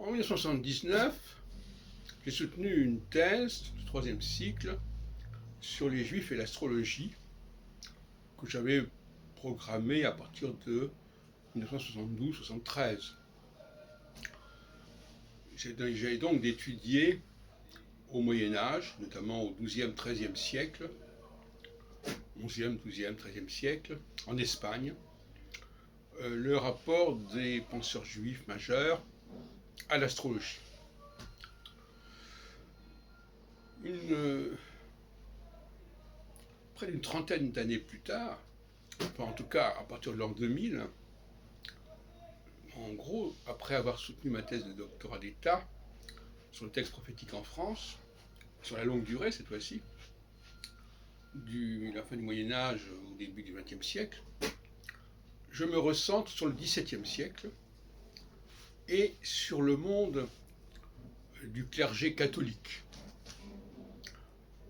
En 1979, j'ai soutenu une thèse de troisième cycle sur les Juifs et l'astrologie que j'avais programmée à partir de 1972-73. J'ai donc d'étudier au Moyen-Âge, notamment au XIIe, XIIIe siècle, XIe, XIIe, XIIIe siècle, en Espagne, le rapport des penseurs juifs majeurs à l'astrologie. Près d'une trentaine d'années plus tard, enfin en tout cas à partir de l'an 2000, en gros, après avoir soutenu ma thèse de doctorat d'État sur le texte prophétique en France, sur la longue durée cette fois-ci, de la fin du Moyen-Âge au début du XXe siècle, je me recentre sur le XVIIe siècle et sur le monde du clergé catholique,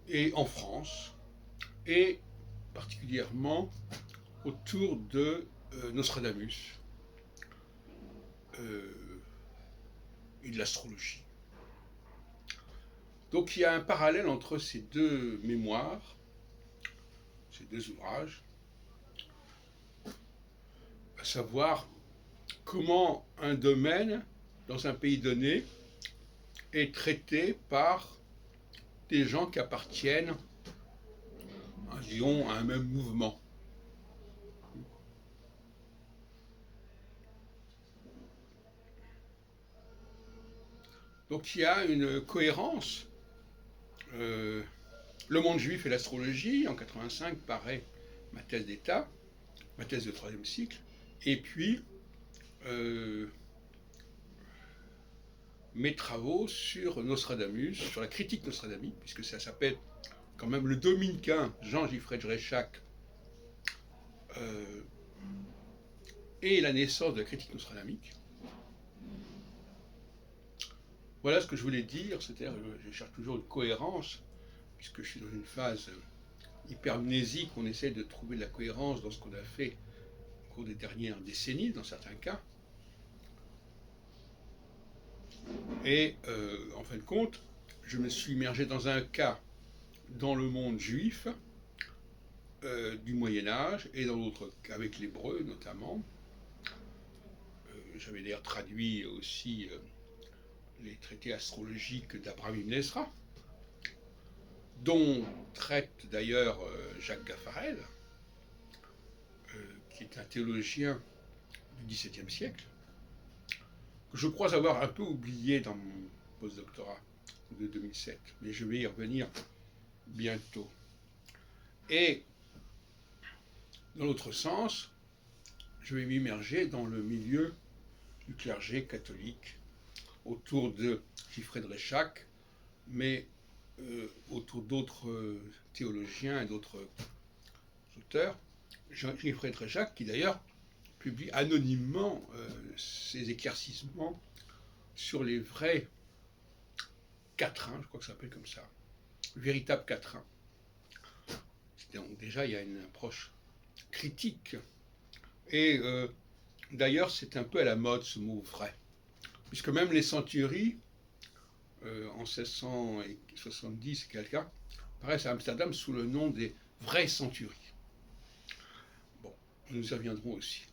et en France, et particulièrement autour de Nostradamus et de l'astrologie. Donc il y a un parallèle entre ces deux mémoires, ces deux ouvrages, à savoir comment un domaine dans un pays donné est traité par des gens qui appartiennent, disons, à un même mouvement. Donc il y a une cohérence. Le monde juif et l'astrologie, en 85, paraît ma thèse d'État, ma thèse de troisième cycle, et puis mes travaux sur Nostradamus, sur la critique Nostradamus, puisque ça s'appelle quand même le dominicain Jean-Giffred Dréchac et la naissance de la critique nostradamuque. Voilà ce que je voulais dire, c'est-à-dire je cherche toujours une cohérence, puisque je suis dans une phase hypermnésique, on essaie de trouver de la cohérence dans ce qu'on a fait au cours des dernières décennies, dans certains cas. Et en fin de compte, je me suis immergé dans un cas dans le monde juif du Moyen-Âge, et dans l'autre avec l'hébreu notamment. J'avais d'ailleurs traduit aussi les traités astrologiques d'Abraham Ibn Ezra, dont traite d'ailleurs Jacques Gaffarel, qui est un théologien du XVIIe siècle, que je crois avoir un peu oublié dans mon postdoctorat de 2007, mais je vais y revenir bientôt. Et dans l'autre sens, je vais m'immerger dans le milieu du clergé catholique, autour de Giffred Dréchac, mais autour d'autres théologiens et d'autres auteurs. Giffred Dréchac, qui d'ailleurs publie anonymement ses éclaircissements sur les vrais quatrains, je crois que ça s'appelle comme ça, véritables quatrains. Donc déjà, il y a une approche critique. Et d'ailleurs, c'est un peu à la mode ce mot vrai, puisque même les centuries, en 1670 et quelques, apparaissent à Amsterdam sous le nom des vraies centuries. Bon, nous y reviendrons aussi.